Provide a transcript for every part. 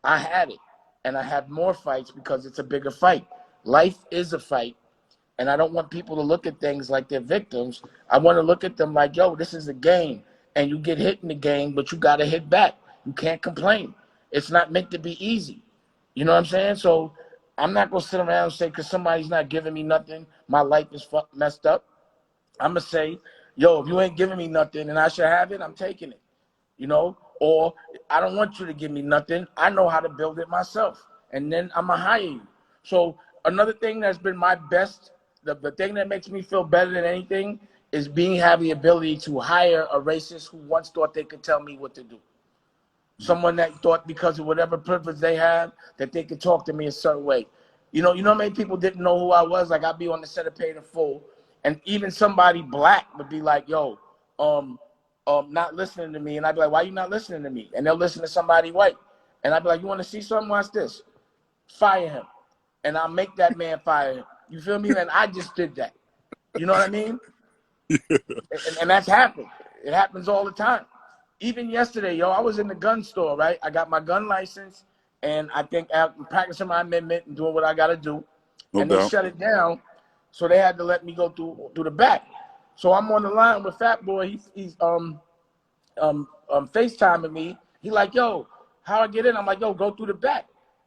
I had it, and I have more fights because it's a bigger fight. Life is a fight, and I don't want people to look at things like they're victims. I want to look at them like, yo, this is a game, and you get hit in the game, but you got to hit back. You can't complain. It's not meant to be easy. You know what I'm saying? So I'm not going to sit around and say because somebody's not giving me nothing, my life is messed up. I'm going to say, yo, if you ain't giving me nothing and I should have it, I'm taking it. You know? Or I don't want you to give me nothing. I know how to build it myself. And then I'm going to hire you. So another thing that's been my best, the thing that makes me feel better than anything is having the ability to hire a racist who once thought they could tell me what to do. Someone that thought because of whatever privilege they have that they could talk to me a certain way. You know how many people didn't know who I was? Like I'd be on the set of Paid in Full, and even somebody black would be like, yo, not listening to me. And I'd be like, why you not listening to me? And they'll listen to somebody white. And I'd be like, you want to see something? Watch this. Fire him. And I'll make that man fire him. You feel me? And I just did that. You know what I mean? And that's happened. It happens all the time. Even yesterday, yo, I was in the gun store, right? I got my gun license, and I think I'm practicing my amendment and doing what I got to do. No and doubt. They shut it down, so they had to let me go through the back. So I'm on the line with Fat Boy. He's FaceTiming me. He like, yo, how I get in? I'm like, yo, go through the back.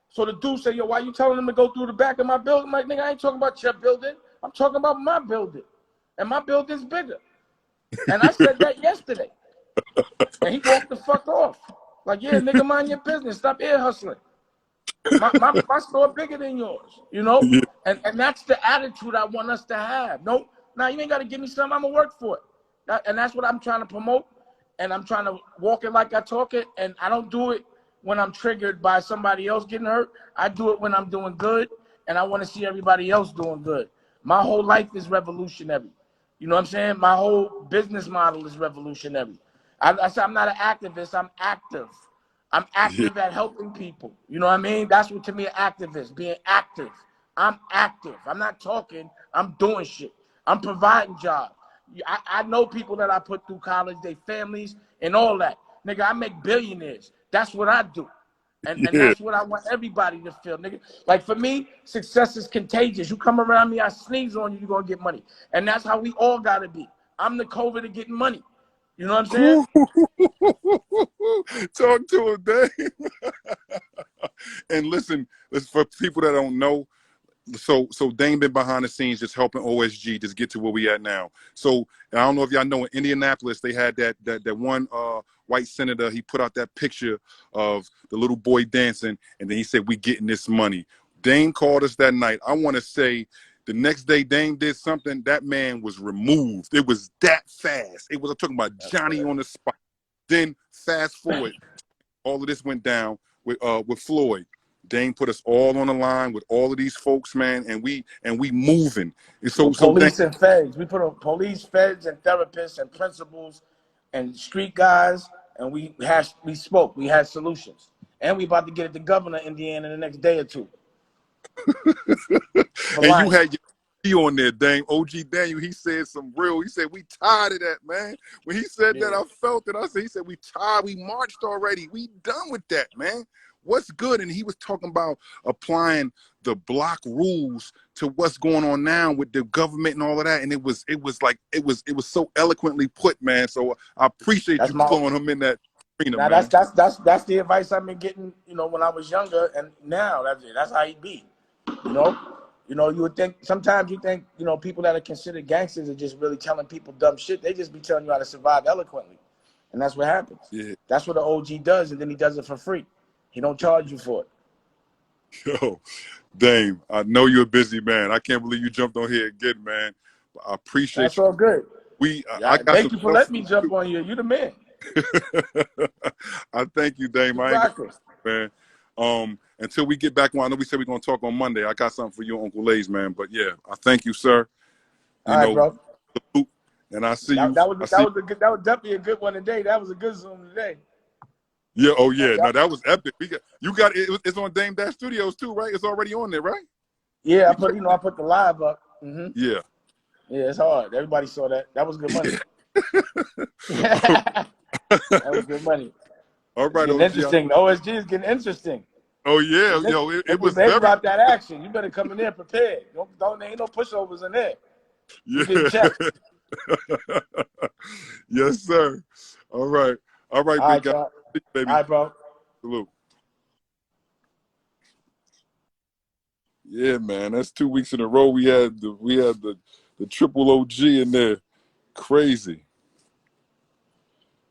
So the dude said, yo, why you telling him to go through the back of my building? I'm like, nigga, I ain't talking about your building. I'm talking about my building. And my building's bigger. And I said that yesterday. And he walked the fuck off. Like, yeah, nigga, mind your business. Stop ear hustling. My store bigger than yours, you know? Yeah. And that's the attitude I want us to have. No, now you ain't got to give me something. I'm going to work for it. And that's what I'm trying to promote. And I'm trying to walk it like I talk it. And I don't do it when I'm triggered by somebody else getting hurt. I do it when I'm doing good. And I want to see everybody else doing good. My whole life is revolutionary. You know what I'm saying? My whole business model is revolutionary. I said I'm not an activist. I'm active. I'm active at helping people. You know what I mean? That's what to me an activist, being active. I'm active. I'm not talking. I'm doing shit. I'm providing jobs. I know people that I put through college, their families, and all that. Nigga, I make billionaires. That's what I do. And that's what I want everybody to feel, nigga. Like for me, success is contagious. You come around me, I sneeze on you, you're going to get money. And that's how we all got to be. I'm the COVID of getting money. You know what I'm saying? Talk to him, Dane. And listen, for people that don't know, so Dane been behind the scenes just helping OSG just get to where we at now. So I don't know if y'all know in Indianapolis they had that one white senator. He put out that picture of the little boy dancing, and then he said, "We getting this money." Dane called us that night. I want to say the next day Dane did something. That man was removed. It was that fast. It was, I'm talking about Johnny on the spot. Then fast forward, all of this went down with Floyd. Dane put us all on the line with all of these folks, man, and we moving. And so police and feds. We put on police, feds, and therapists and principals and street guys, and we spoke. We had solutions, and we about to get it to Governor Indiana in the next day or two. And you had your on there, Dane. OG Daniel, he said he said, we tired of that, man. When he said that, I felt it. He said, we tired. We marched already. We done with that, man. What's good? And he was talking about applying the block rules to what's going on now with the government and all of that. And it was so eloquently put, man. So I appreciate you throwing him in that arena, now man. That's the advice I've been getting, when I was younger, and now that's how he be, you would think, sometimes you think, people that are considered gangsters are just really telling people dumb shit. They just be telling you how to survive eloquently. And that's what happens. Yeah. That's what the OG does, and then he does it for free. He don't charge you for it. Yo, Dane, I know you're a busy man. I can't believe you jumped on here again, man. I appreciate That's all good. Thank you for letting me jump on you. You the man. I thank you, Dane. Man. Until we get back on, I know we said we're gonna talk on Monday. I got something for you, Uncle Lays, man. But yeah, I thank you, sir. All right, bro. And I see you. That was definitely a good one today. That was a good Zoom today. Yeah. Oh yeah. No, that was epic. It's on Dame Dash Studios too, right? It's already on there, right? Yeah, I put the live up. Mm-hmm. Yeah. Yeah, it's hard. Everybody saw that. That was good money. That was good money. All right. It's interesting. The OSG is getting interesting. Oh yeah, They, yo, it they get was ready very about that action. You better come in there prepared. Don't there ain't no pushovers in there. You get yeah. checked. Yes, sir. All right, All big right, guy, y'all. All baby. right, bro. Salute. Yeah, man. That's 2 weeks in a row. We had the triple OG in there. Crazy.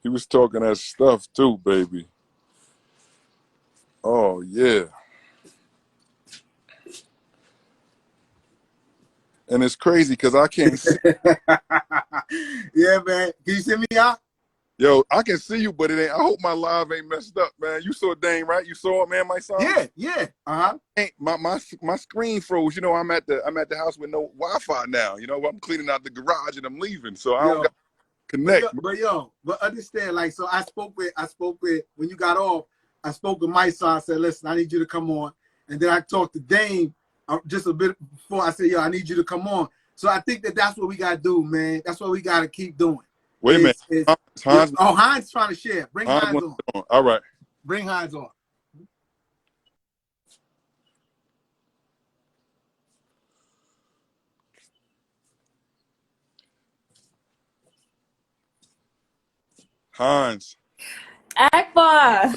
He was talking that stuff too, baby. Oh yeah. And it's crazy because I can't see. Yeah, man. Can you see me out? Yo, I can see you, but it ain't. I hope my live ain't messed up, man. You saw Dane, right? You saw it, man. My son. Yeah, yeah. Uh-huh. My screen froze. You know, I'm at the house with no Wi-Fi now. You know, I'm cleaning out the garage and I'm leaving, so I don't got Yo, to connect. but understand, like, so I spoke with when you got off, I spoke with my son. I said, listen, I need you to come on. And then I talked to Dane just a bit before. I said, yo, I need you to come on. So I think that's what we gotta do, man. That's what we gotta keep doing. Wait a minute. Hans, Oh, Heinz trying to share. Bring Hans Heinz wants on. on. All right. Bring Heinz on. Hans. Akbar.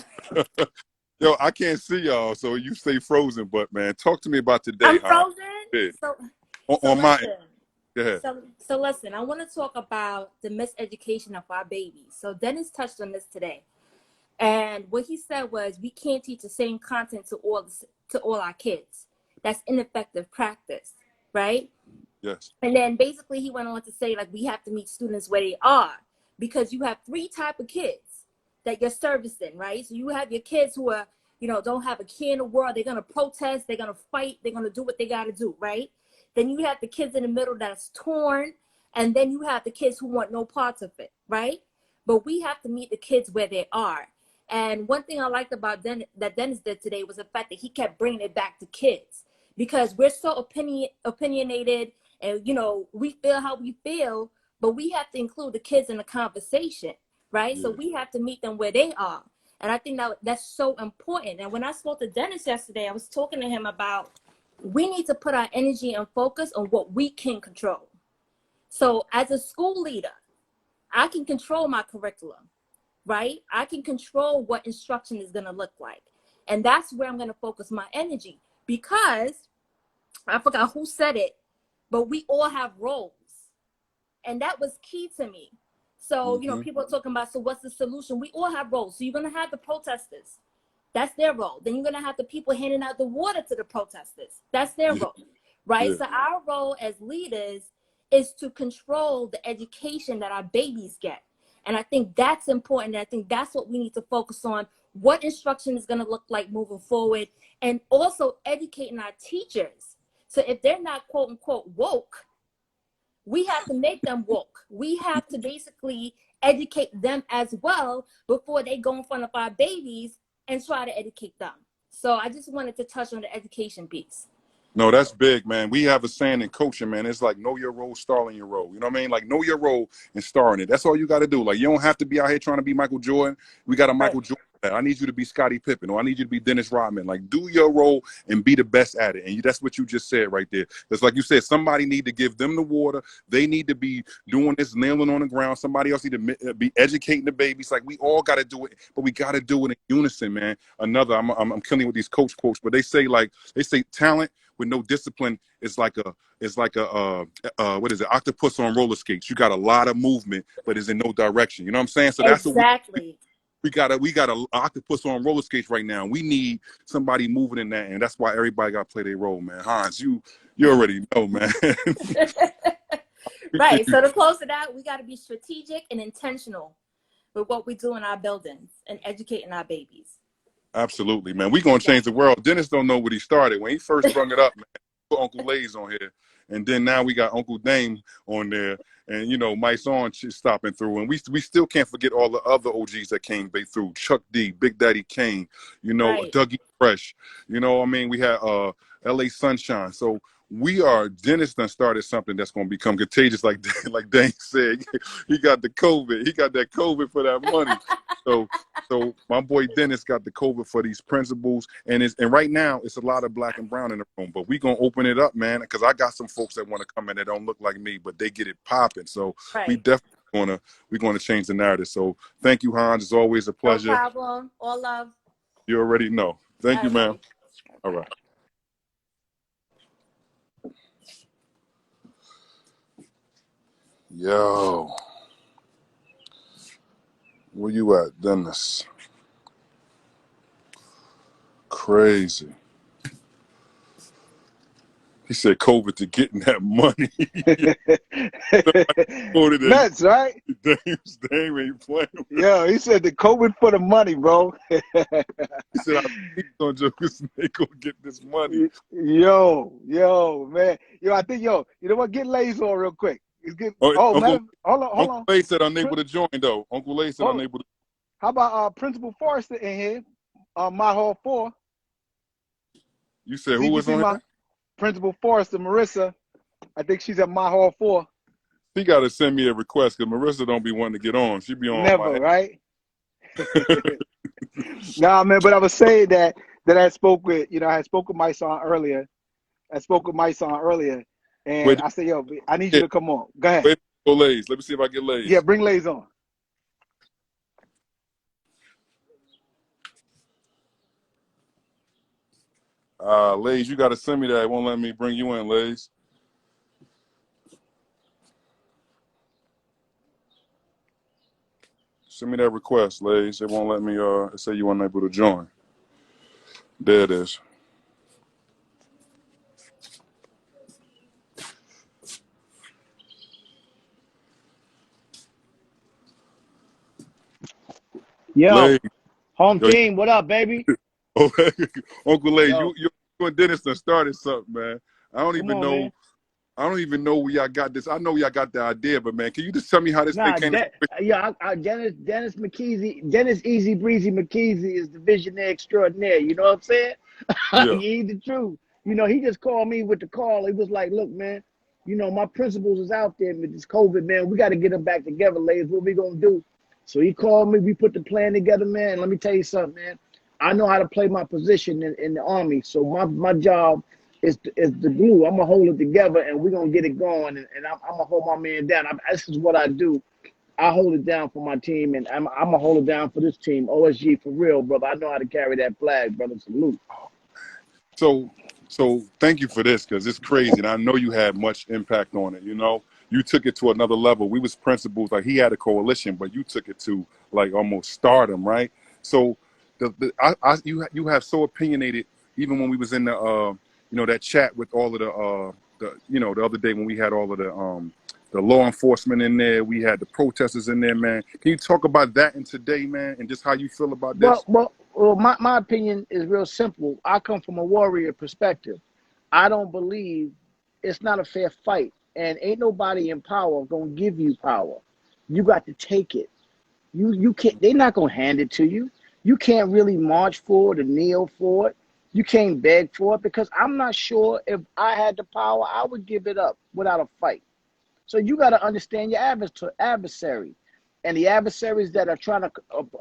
Yo, I can't see y'all, so you stay frozen. But man, talk to me about today, I'm Hans. frozen. Yeah. So On my end. listen. Go ahead. So listen, I want to talk about the miseducation of our babies. So Dennis touched on this today. And what he said was we can't teach the same content to all our kids. That's ineffective practice, right? Yes. And then basically he went on to say, like, we have to meet students where they are, because you have three type of kids that you're servicing, right? So you have your kids who are, don't have a care in the world. They're going to protest. They're going to fight. They're going to do what they got to do, right? Then you have the kids in the middle that's torn. And then you have the kids who want no parts of it, right? But we have to meet the kids where they are. And one thing I liked about that Dennis did today was the fact that he kept bringing it back to kids, because we're so opinionated, and we feel how we feel, but we have to include the kids in the conversation, right? Yeah. So we have to meet them where they are. And I think that's so important. And when I spoke to Dennis yesterday, I was talking to him about we need to put our energy and focus on what we can control. So as a school leader, I can control my curriculum, right? I can control what instruction is going to look like. And that's where I'm going to focus my energy, because I forgot who said it, but we all have roles. And that was key to me. So, people are talking about, so what's the solution? We all have roles. So you're going to have the protesters. That's their role. Then you're going to have the people handing out the water to the protesters. That's their role, right? Yeah. So our role as leaders is to control the education that our babies get. And I think that's important. I think that's what we need to focus on, what instruction is going to look like moving forward, and also educating our teachers. So if they're not, quote unquote, woke, we have to make them woke. We have to basically educate them as well before they go in front of our babies and try to educate them. So I just wanted to touch on the education piece. No, that's big, man. We have a saying in coaching, man. It's like know your role, star in your role. You know what I mean? Like know your role and star in it. That's all you got to do. Like you don't have to be out here trying to be Michael Jordan. We got a Michael Jordan. I need you to be Scottie Pippen, or I need you to be Dennis Rodman. Like do your role and be the best at it. And that's what you just said right there. It's like you said, somebody need to give them the water. They need to be doing this, nailing on the ground. Somebody else need to be educating the babies. Like we all got to do it, but we got to do it in unison, man. I'm killing with these coach quotes, but they say talent with no discipline is like a what is it, octopus on roller skates. You got a lot of movement but is in no direction. You know what I'm saying? So that's exactly. we got a octopus on roller skates right now. We need somebody moving in that, and that's why everybody got to play their role, man. Hans, you already know, man. Right. So to close it out, we got to be strategic and intentional with what we do in our buildings and educating our babies. Absolutely, man. We're going to change the world. Dennis don't know what he started. When he first brung it up, man, put Uncle Lay's on here. And then now we got Uncle Dane on there. And, Mike's on stopping through. And we still can't forget all the other OGs that came through. Chuck D, Big Daddy Kane, Right. Dougie Fresh. We had L.A. Sunshine. So Dennis done started something that's going to become contagious, like Dane said. He got the COVID. He got that COVID for that money. So my boy Dennis got the COVID for these principles, and right now it's a lot of black and brown in the room. But we gonna open it up, man, because I got some folks that want to come in that don't look like me, but they get it popping. So we definitely gonna change the narrative. So thank you, Hans. It's always a pleasure. No problem. All love. You already know. Thank you, ma'am. All right. Yo, where you at, Dennis? Crazy. He said COVID to getting that money. Nuts, right? Dane ain't playing. Yo, he said the COVID for the money, bro. He said, I'm gonna joke this nigga gonna get this money. Yo, man. I think, you know what? Get Lays on real quick. Man, hold on. Uncle Lay said unable to join, though. Uncle Lay said unable to. How about Principal Forrester in here? My Hall 4. You said who was on here? Principal Forrester, Marissa. I think she's at my Hall 4. She got to send me a request because Marissa don't be wanting to get on. She be on never, right? Nah, man. But I was saying that I spoke with, I had spoke with my son earlier. And wait, I said, yo, I need you to come on. Go ahead. Wait, Lays. Let me see if I get Lays. Yeah, bring Lays on. Lays, you got to send me that. It won't let me bring you in, Lays. Send me that request, Lays. It won't let me it say you unable to join. There it is. Yo, home team, what up, baby? Uncle Lay, you and Dennis done started something, man. I don't even know where y'all got this. I know y'all got the idea, but man, can you just tell me how this thing came? Dennis McKeezy, Dennis Easy Breezy McKeezy is the visionary extraordinaire. You know what I'm saying? Yeah. He's the truth. He just called me with the call. He was like, look, man, my principals is out there with this COVID, man. We got to get them back together, ladies. What we going to do? So he called me. We put the plan together, man. Let me tell you something, man. I know how to play my position in the Army. So my job is the glue. I'm going to hold it together, and we're going to get it going. And I'm going to hold my man down. This is what I do. I hold it down for my team, and I'm going to hold it down for this team. OSG, for real, brother. I know how to carry that flag, brother. Salute. So thank you for this, because it's crazy, and I know you had much impact on it. You took it to another level. We was principals, like he had a coalition, but you took it to like almost stardom, right? So you have so opinionated. Even when we was in the that chat with all of the other day when we had all of the law enforcement in there, we had the protesters in there, man. Can you talk about that in today, man, and just how you feel about this? Well, my opinion is real simple. I come from a warrior perspective. I don't believe it's not a fair fight, and ain't nobody in power gonna give you power. You got to take it. You can't. They're not gonna hand it to you. You can't really march for it or kneel for it. You can't beg for it, because I'm not sure if I had the power, I would give it up without a fight. So you got to understand your adversary, and the adversaries that are trying to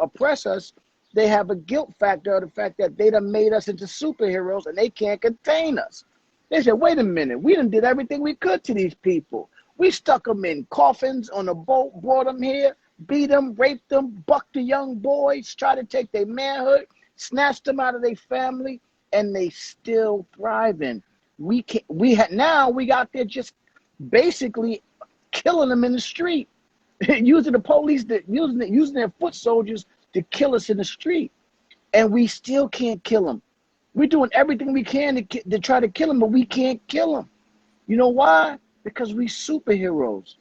oppress us, they have a guilt factor of the fact that they done made us into superheroes and they can't contain us. They said, wait a minute, we done did everything we could to these people. We stuck them in coffins on a boat, brought them here, beat them, raped them, bucked the young boys, tried to take their manhood, snatched them out of their family, and they still thriving. We got there just basically killing them in the street, using the police, using their foot soldiers to kill us in the street, and we still can't kill them. We're doing everything we can to try to kill them, but we can't kill them. You know why? Because we superheroes.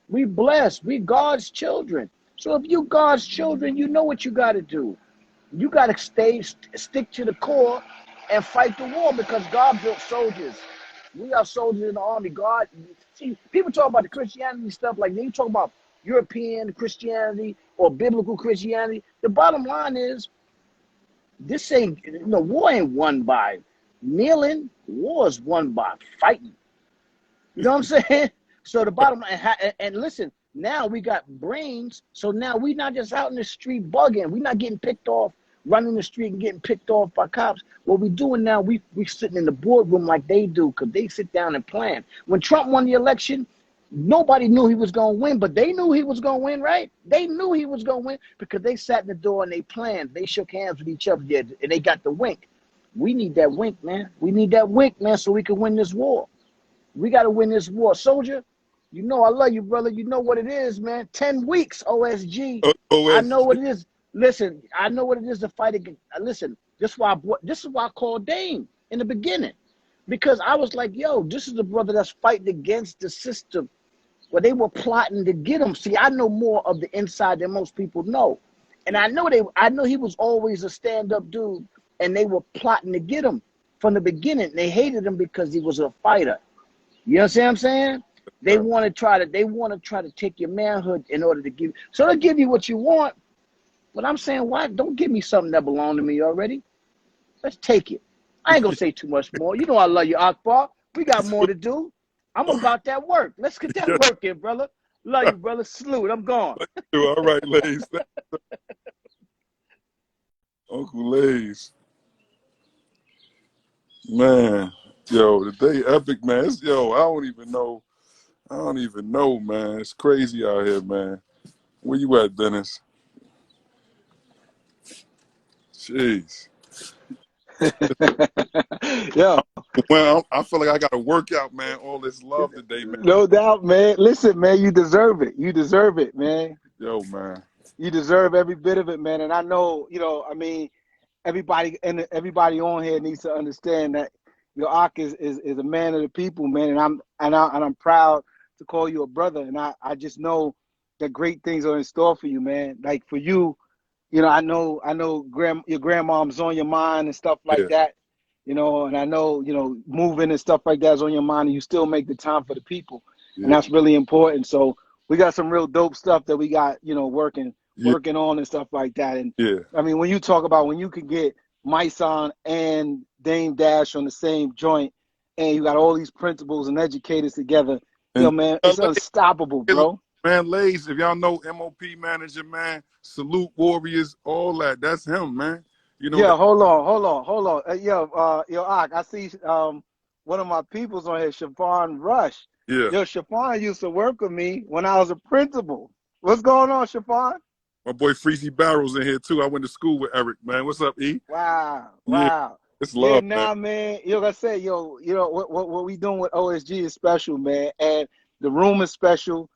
We blessed. We God's children. So if you God's children, you know what you got to do. You got to stick to the core and fight the war, because God built soldiers. We are soldiers in the Army. God, see, people talk about the Christianity stuff like they talk about European Christianity or biblical Christianity. The bottom line is, this ain't, war ain't won by kneeling. War is won by fighting. You know what I'm saying? So the bottom line, and listen, now we got brains. So now we not just out in the street bugging. We not getting picked off, running the street and getting picked off by cops. What we doing now, we sitting in the boardroom like they do, because they sit down and plan. When Trump won the election, nobody knew he was going to win, but they knew he was going to win, right? They knew he was going to win because they sat in the door and they planned. They shook hands with each other and they got the wink. We need that wink, man. We need that wink, man, so we can win this war. We got to win this war. Soldier, you know I love you, brother. You know what it is, man. 10 weeks, OSG. I know what it is. Listen, I know what it is to fight against. Listen, this is why I called Dane in the beginning. Because I was like, yo, this is the brother that's fighting against the system. Well, they were plotting to get him. See, I know more of the inside than most people know. And I know he was always a stand-up dude, and they were plotting to get him from the beginning. They hated him because he was a fighter. You understand what I'm saying? They want to try to take your manhood in order to give. So they'll give you what you want. But I'm saying, why don't give me something that belonged to me already? Let's take it. I ain't gonna say too much more. You know I love you, Akbar. We got more to do. I'm about that work. Let's get that work in, brother. Love you, brother. Salute. I'm gone. All right, Lays. Uncle Lays. Man, yo, the day epic, man. Yo, I don't even know, man. It's crazy out here, man. Where you at, Dennis? Jeez. Yo. Well, I feel like I got to work out, man. All this love today, man. No doubt, man. Listen, man, you deserve it. You deserve it, man. Yo, man. You deserve every bit of it, man. And I know, I mean, everybody on here needs to understand that your Ak is a man of the people, man. And I'm proud to call you a brother. And I just know that great things are in store for you, man. Like for you, I know your grandmom's on your mind and stuff like that. And I know, moving and stuff like that is on your mind, and you still make the time for the people. Yeah. And that's really important. So we got some real dope stuff that we got, working on and stuff like that. And I mean, when you talk about when you can get Myson and Dame Dash on the same joint, and you got all these principals and educators together, man, it's unstoppable, bro. Man, Lays, if y'all know MOP manager, man, Salute Warriors, all that. That's him, man. Yeah, hold on. Yo, Ak, I see one of my peoples on here, Siobhan Rush. Yeah. Yo, Siobhan used to work with me when I was a principal. What's going on, Siobhan? My boy Freezy Barrels in here too. I went to school with Eric, man. What's up, E? Wow. It's love, man. Like I said, what we doing with OSG is special, man. And the room is special.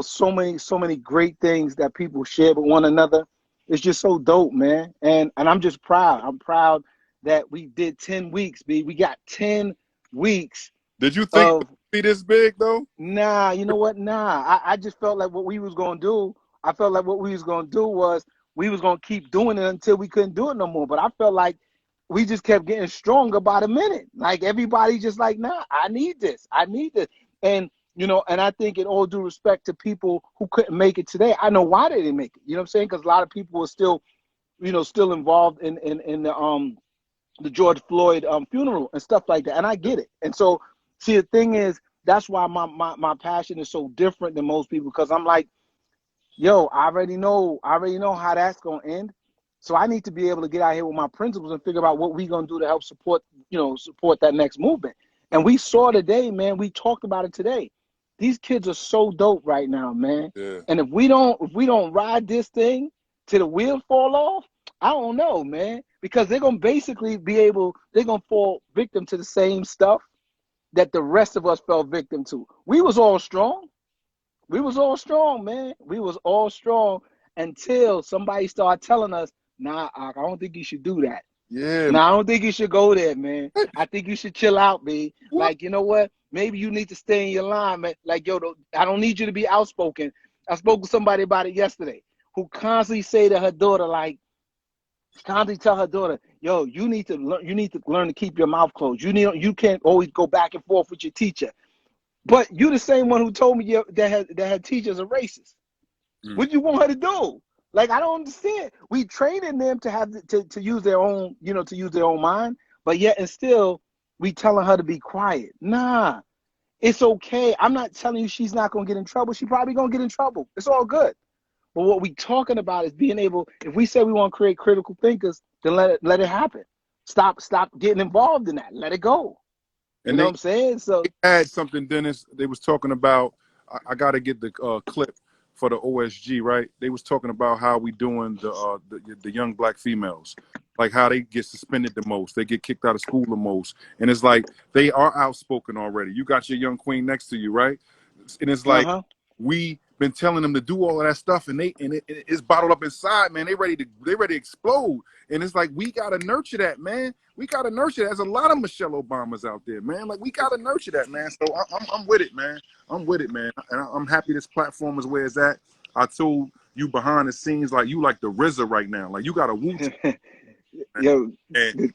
So many great things that people share with one another. It's just so dope, man. And I'm just proud. I'm proud that we did 10 weeks, B. We got 10 weeks. Did you think it would be this big, though? Nah, you know what? Nah. I just felt like what we was going to do, was we was going to keep doing it until we couldn't do it no more. But I felt like we just kept getting stronger by the minute. Like everybody just like, nah, I need this. And and I think in all due respect to people who couldn't make it today, I know why they didn't make it. You know what I'm saying? Because a lot of people were still, still involved in the George Floyd funeral and stuff like that. And I get it. And so, see, the thing is, that's why my passion is so different than most people, because I'm like, yo, I already know how that's gonna end. So I need to be able to get out here with my principles and figure out what we're gonna do to help support that next movement. And we saw today, man. We talked about it today. These kids are so dope right now, man. Yeah. And if we don't ride this thing till the wheels fall off, I don't know, man. Because they're gonna basically they're gonna fall victim to the same stuff that the rest of us fell victim to. We was all strong, man. We was all strong until somebody started telling us, nah, I don't think you should do that. Yeah. Nah, I don't think you should go there, man. I think you should chill out, B. Like, you know what? Maybe you need to stay in your line, man. Like, yo, I don't need you to be outspoken. I spoke to somebody about it yesterday who constantly say to her daughter, constantly tell her daughter, yo, you need to learn to keep your mouth closed. You can't always go back and forth with your teacher. But you the same one who told me that her teachers are racist. What do you want her to do? Like, I don't understand. We training them to have to use their own, to use their own mind, but yet and still we telling her to be quiet. Nah. It's okay. I'm not telling you she's not gonna get in trouble. She probably gonna get in trouble. It's all good. But what we talking about is being able, if we say we want to create critical thinkers, then let it happen. Stop getting involved in that. Let it go. You And know what I'm saying? So they had something, Dennis. They was talking about. I got to get the clip for the OSG, right? They was talking about how we doing the young black females, like how they get suspended the most, they get kicked out of school the most, and it's like they are outspoken already. You got your young queen next to you, right? And it's like we been telling them to do all of that stuff, and it's bottled up inside, man. They ready to explode, and it's like we gotta nurture that, man. We gotta nurture that. There's a lot of Michelle Obamas out there, man. Like we gotta nurture that, man. So I'm with it, man. I'm with it, man. And I'm happy this platform is where it's at. I told you behind the scenes, like you like the RZA right now. Like you got a Wu. Yo, And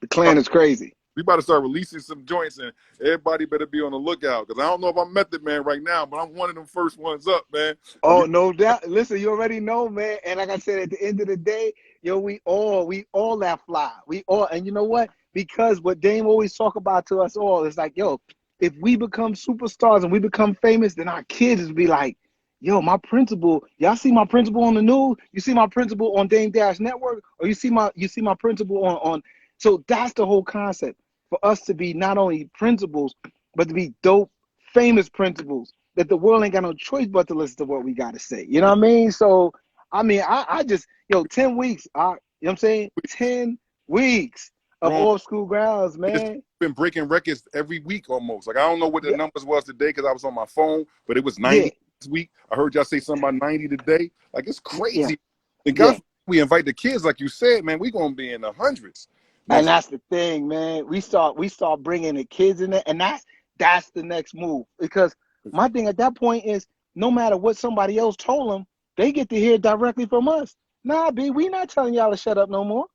the clan is crazy. we about to start releasing some joints, and everybody better be on the lookout, because I don't know if I'm Method Man right now, but I'm one of them first ones up, man. Oh, no doubt. Listen, you already know, man. And like I said, at the end of the day, yo, we all that fly. We all, and you know what? Because what Dane always talk about to us all is like, yo, if we become superstars and we become famous, then our kids will be like, yo, my principal, y'all see my principal on the news? You see my principal on Dame Dash Network? Or you see my principal on so that's the whole concept. For us to be not only principals, but to be dope, famous principals, that the world ain't got no choice but to listen to what we got to say. You know what I mean? So, I mean, I just, 10 weeks, you know what I'm saying? 10 weeks of off school grounds, man. Been breaking records every week almost. Like, I don't know what the numbers was today because I was on my phone, but it was 90 this week. I heard y'all say something about 90 today. Like, it's crazy. And God, we invite the kids, like you said, man, we going to be in the hundreds. And that's the thing, man. We start bringing the kids in there, and that's the next move. Because my thing at that point is, no matter what somebody else told them, they get to hear directly from us. Nah, B, we not telling y'all to shut up no more.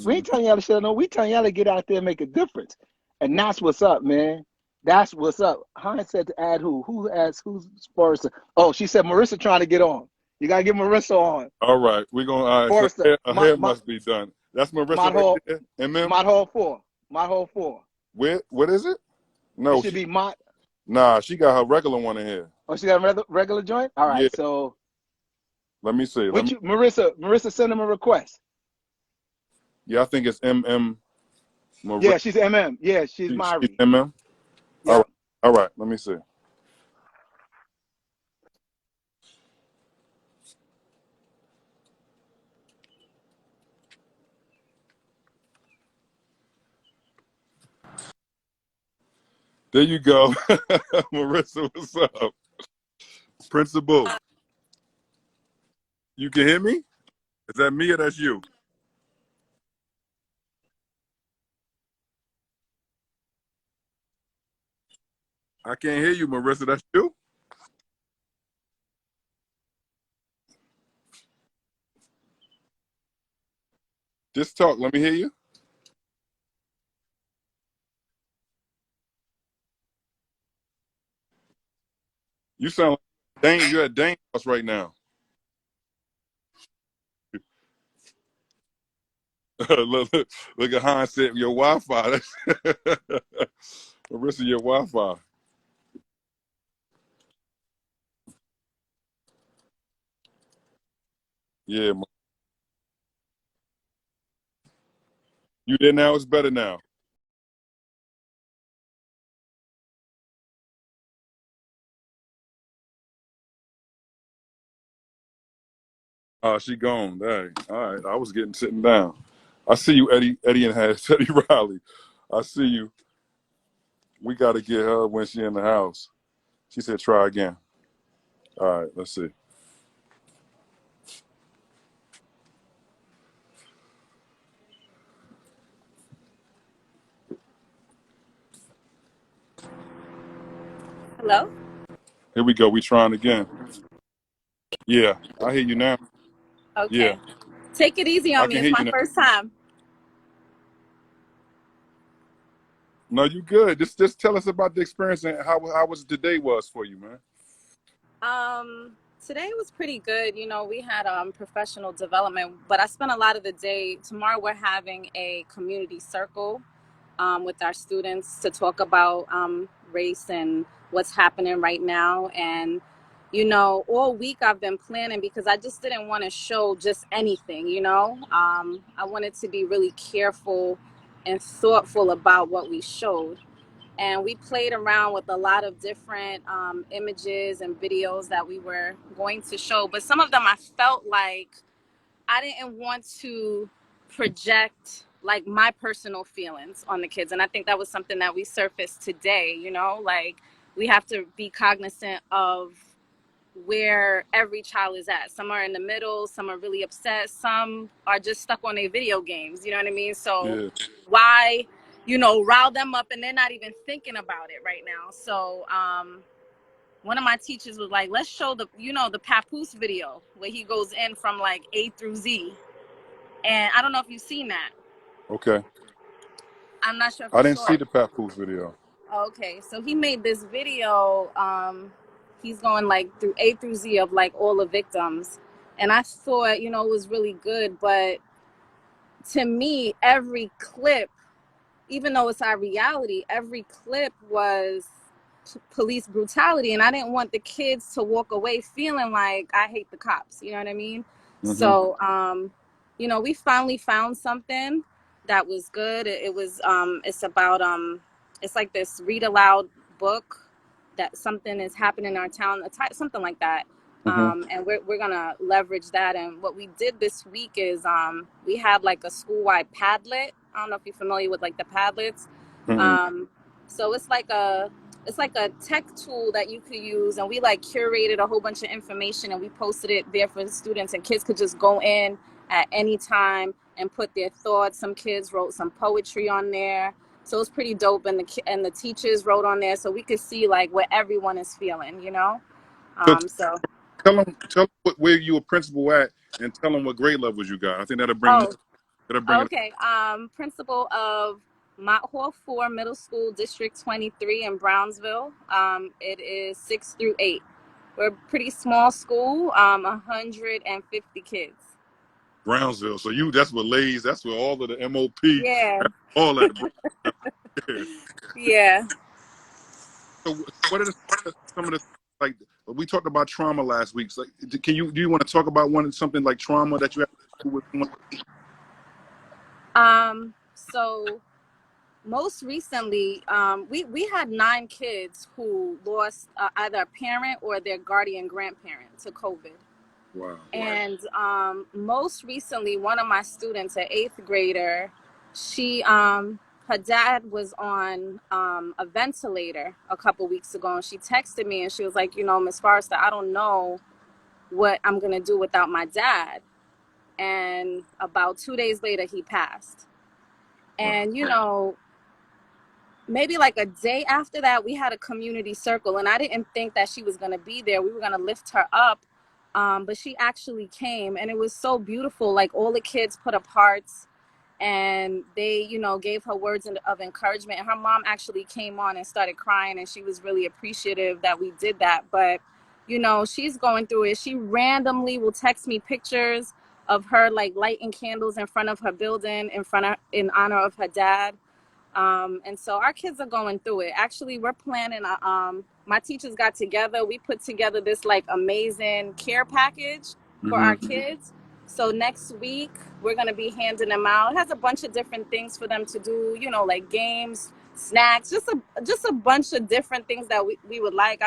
We ain't telling y'all to shut up no. We telling y'all to get out there and make a difference. And that's what's up, man. That's what's up. Hines said to add who? Who asked who's first? Oh, she said Marissa trying to get on. You gotta get Marissa on. All right, we're gonna. So her hair must be done. That's Marissa right there. Mod Hall 4. Mod Hall 4. What is it? No, it should be Mod. Nah, she got her regular one in here. Oh, she got a regular joint. All right, so let me see. Marissa, send him a request. Yeah, I think it's MM. Marissa. Yeah, she's MM. Yeah, she's Myri. She's MM. Yep. All right. Let me see. There you go. Marissa, what's up? Principal. You can hear me? Is that me or that's you? I can't hear you, Marissa. That's you? Just talk. Let me hear you. You sound like Dane. You're at Dane's house right now. look at Hans said your Wi-Fi. Marissa, your Wi-Fi. Yeah. You there now? It's better now. She gone. Dang. All right. I was sitting down. I see you, Eddie and Eddie Riley. I see you. We got to get her when she in the house. She said, try again. All right. Let's see. Hello? Here we go. We trying again. Yeah. I hear you now. Okay. Yeah. Take it easy on me. It's my first time. No, you good. Just tell us about the experience and how was today was for you, man. Today was pretty good. You know, we had professional development, but I spent a lot of the day. Tomorrow we're having a community circle with our students to talk about race and what's happening right now. And you know, all week I've been planning because I just didn't want to show just anything, you know. I wanted to be really careful and thoughtful about what we showed. And we played around with a lot of different images and videos that we were going to show. But some of them I felt like I didn't want to project like my personal feelings on the kids. And I think that was something that we surfaced today, you know, like we have to be cognizant of where every child is at. Some are in the middle, some are really upset, some are just stuck on their video games, you know what I mean? So Yeah. why, you know, rile them up and they're not even thinking about it right now. So one of my teachers was like, let's show the, you know, the Papoose video where he goes in from like A through Z. And I don't know if you've seen that. Okay. I'm not sure if I you didn't saw see it. the Papoose video. Okay, so he made this video. He's going like through A through Z of like all the victims. And I thought, you know, it was really good. But to me, every clip, even though it's our reality, every clip was police brutality. And I didn't want the kids to walk away feeling like I hate the cops. You know what I mean? Mm-hmm. So, you know, we finally found something that was good. It was, it's about, it's like this read aloud book that something is happening in our town, something like that. Mm-hmm. And we're going to leverage that. And what we did this week is we had like a school-wide Padlet. I don't know if you're familiar with like the Padlets. Mm-hmm. So it's like a tech tool that you could use, and we like curated a whole bunch of information and we posted it there for the students, and kids could just go in at any time and put their thoughts. Some kids wrote some poetry on there, so it was pretty dope. And the teachers wrote on there, so we could see like what everyone is feeling, you know. So So tell them where you were principal at, and tell them what grade levels you got. I think that'll bring oh, it. okay. Principal of Mount Hall 4 Middle School, District 23 in Brownsville. It is 6 through 8. We're a pretty small school, 150 kids. Brownsville. So that's where all of the MOP, Yeah, all that. yeah. So what are some of the, like, we talked about trauma last week. So do you want to talk about something like trauma that you have to do with someone? So most recently, we had 9 kids who lost either a parent or their guardian grandparent to COVID. Wow. And most recently, one of my students, an 8th grader, she her dad was on a ventilator a couple weeks ago, and she texted me and she was like, you know, Miss Forrester, I don't know what I'm gonna do without my dad. And about 2 days later, he passed. And you know, maybe like a day after that, we had a community circle, and I didn't think that she was gonna be there. We were gonna lift her up. But she actually came, and it was so beautiful. Like all the kids put up hearts, and they, you know, gave her words of encouragement. And her mom actually came on and started crying, and she was really appreciative that we did that. But, you know, she's going through it. She randomly will text me pictures of her like lighting candles in front of her building in honor of her dad. And so our kids are going through it. Actually, we're planning my teachers got together. We put together this like amazing care package for our kids. So next week we're going to be handing them out. It has a bunch of different things for them to do, you know, like games, snacks, just a bunch of different things that we would like.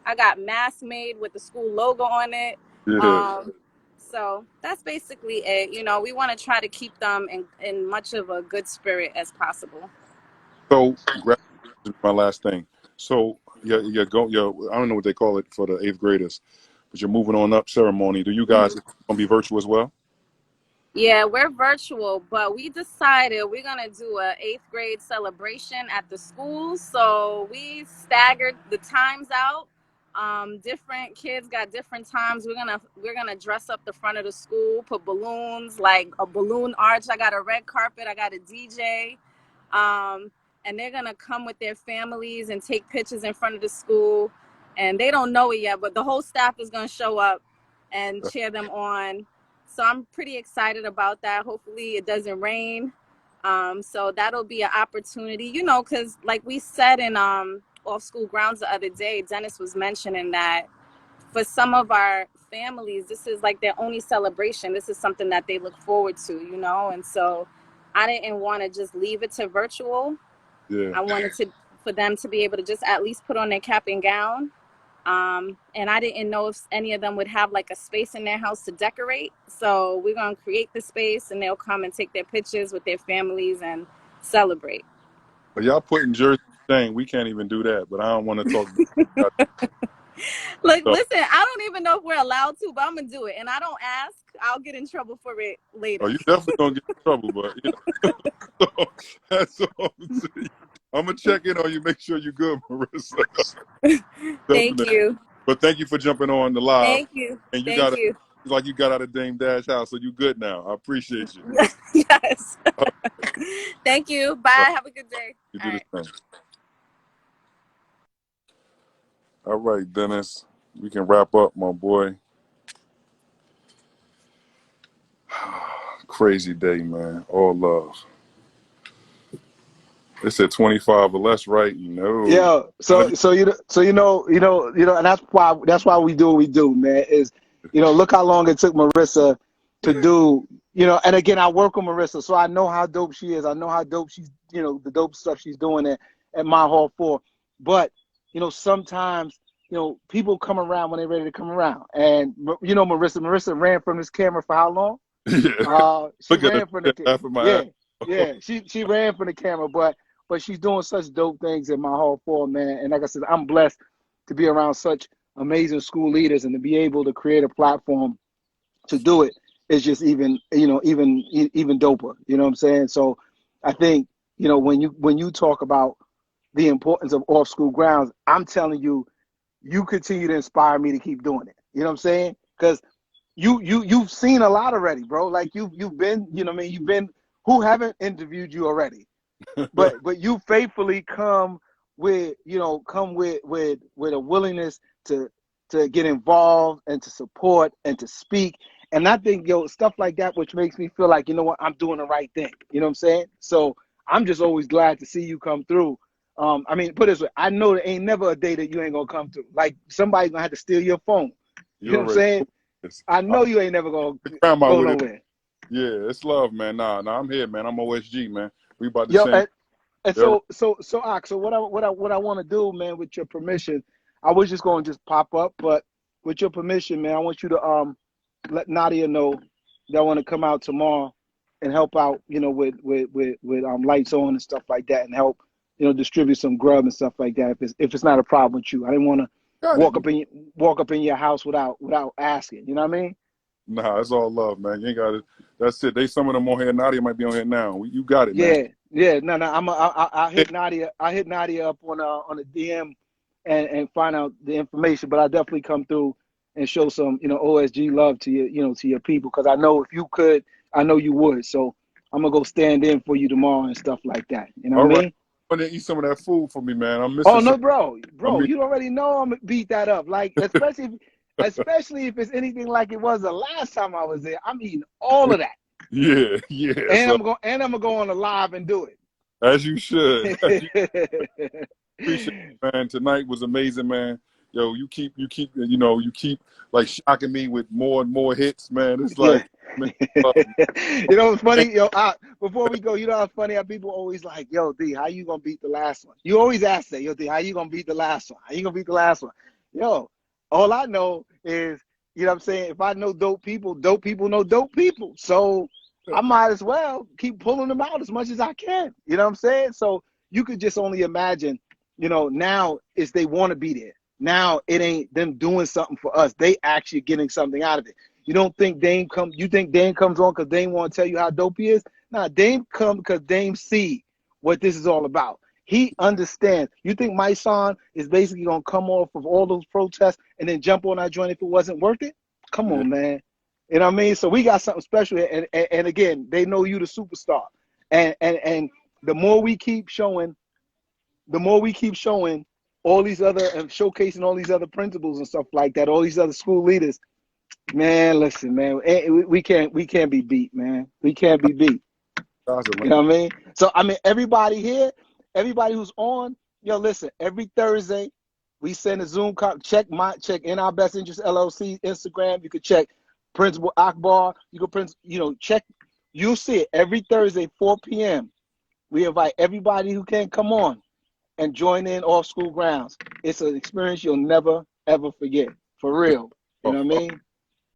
I got masks made with the school logo on it. Yeah. So that's basically it. You know, we want to try to keep them in much of a good spirit as possible. So my last thing. So I don't know what they call it for the 8th graders, but you're moving on up ceremony. Do you guys gonna be virtual as well? Yeah, we're virtual, but we decided we're gonna do a 8th grade celebration at the school. So we staggered the times out. Different kids got different times. We're gonna dress up the front of the school, put balloons, like a balloon arch. I got a red carpet. I got a DJ. And they're gonna come with their families and take pictures in front of the school. And they don't know it yet, but the whole staff is gonna show up and cheer them on. So I'm pretty excited about that. Hopefully it doesn't rain. So that'll be an opportunity, you know, because like we said in off school grounds the other day, Dennis was mentioning that for some of our families, this is like their only celebration. This is something that they look forward to, you know? And so I didn't want to just leave it to virtual. Yeah. I wanted for them to be able to just at least put on their cap and gown. And I didn't know if any of them would have like a space in their house to decorate. So we're going to create the space and they'll come and take their pictures with their families and celebrate. But y'all putting Jersey Dane, we can't even do that. But I don't want to talk. Look, listen, I don't even know if we're allowed to, but I'm going to do it. And I don't ask. I'll get in trouble for it later. Oh, you definitely going to get in trouble. But you know, so, that's all I'm saying. I'm going to check in on you, make sure you're good, Marissa. Thank you. But thank you for jumping on the live. Thank you. And you Thank you. Like you got out of Dame Dash house, so you good now. I appreciate you. Yes. Thank you. Bye. Have a good day. You do the same. All right, Dennis. We can wrap up, my boy. Crazy day, man. All love. They said 25 or less, right? No. Yeah. So you know, and that's why we do what we do, man. Is look how long it took Marissa to do, and again, I work with Marissa, so I know how dope she is. I know how dope she's, the dope stuff she's doing at my hall 4. But, sometimes, people come around when they're ready to come around. And, Marissa ran from this camera for how long? Yeah. She ran from the camera. Yeah. She ran from the camera, but she's doing such dope things in my hall 4, man. And like I said, I'm blessed to be around such amazing school leaders and to be able to create a platform to do it is just even doper. You know what I'm saying? So I think, when you talk about the importance of off school grounds, I'm telling you, you continue to inspire me to keep doing it. You know what I'm saying? Because you've seen a lot already, bro. Like you've been, you've been, who haven't interviewed you already? but you faithfully come with a willingness to get involved and to support and to speak. And I think, stuff like that, which makes me feel like, I'm doing the right thing. You know what I'm saying? So I'm just always glad to see you come through. Put it this way, I know there ain't never a day that you ain't gonna come through. Like somebody's gonna have to steal your phone. You know what I'm saying? I know you ain't never gonna go nowhere. Yeah, it's love, man. Nah, I'm here, man. I'm OSG, man. We about to sing. And so what I want to do, man, with your permission, I was just going to just pop up, but with your permission, man, I want you to let Nadia know that I want to come out tomorrow and help out, with lights on and stuff like that, and help, distribute some grub and stuff like that. If it's not a problem with you, I didn't want to walk up in your house without asking. You know what I mean? Nah, it's all love, man. You ain't got it. That's it. They some of them on here. Nadia might be on here now. You got it, man. Yeah. No. I hit Nadia. I hit Nadia up on a DM and find out the information. But I definitely come through and show some OSG love to your to your people, because I know if you could, I know you would. So I'm gonna go stand in for you tomorrow and stuff like that. You know what I mean? I'm gonna eat some of that food for me, man. I'm missing. Oh no, bro, you already know I'm gonna beat that up. Like especially if it's anything like it was the last time I was there. I'm eating all of that. Yeah. And I'm gonna go on a live and do it. As you should. Appreciate it, man. Tonight was amazing, man. Yo, you keep like shocking me with more and more hits, man. It's like, man, it's funny, before we go, how funny how people always like, yo, D, how you gonna beat the last one? You always ask that, yo, D, how you gonna beat the last one? How you gonna beat the last one? Yo, all I know is, what I'm saying, if I know dope people know dope people. So I might as well keep pulling them out as much as I can. You know what I'm saying? So you could just only imagine, now is they want to be there. Now it ain't them doing something for us. They actually getting something out of it. You think Dane comes on because Dane want to tell you how dope he is? Nah, Dane come because Dane see what this is all about. He understands. You think my son is basically going to come off of all those protests and then jump on our joint if it wasn't worth it? Come on, man. You know what I mean? So we got something special here. And again, they know you the superstar. And the more we keep showing all these other, and showcasing all these other principals and stuff like that, all these other school leaders, man, listen, man, we can't be beat, man. We can't be beat. You know what I mean? So, everybody here, everybody who's on, Yo, listen, every Thursday we send a Zoom call. Check In Our Best Interest LLC Instagram. You could check Principal Akbar. You could check. You'll see it every Thursday, 4 p.m. We invite everybody who can come on and join in off school grounds. It's an experience you'll never ever forget. For real. You know what I mean?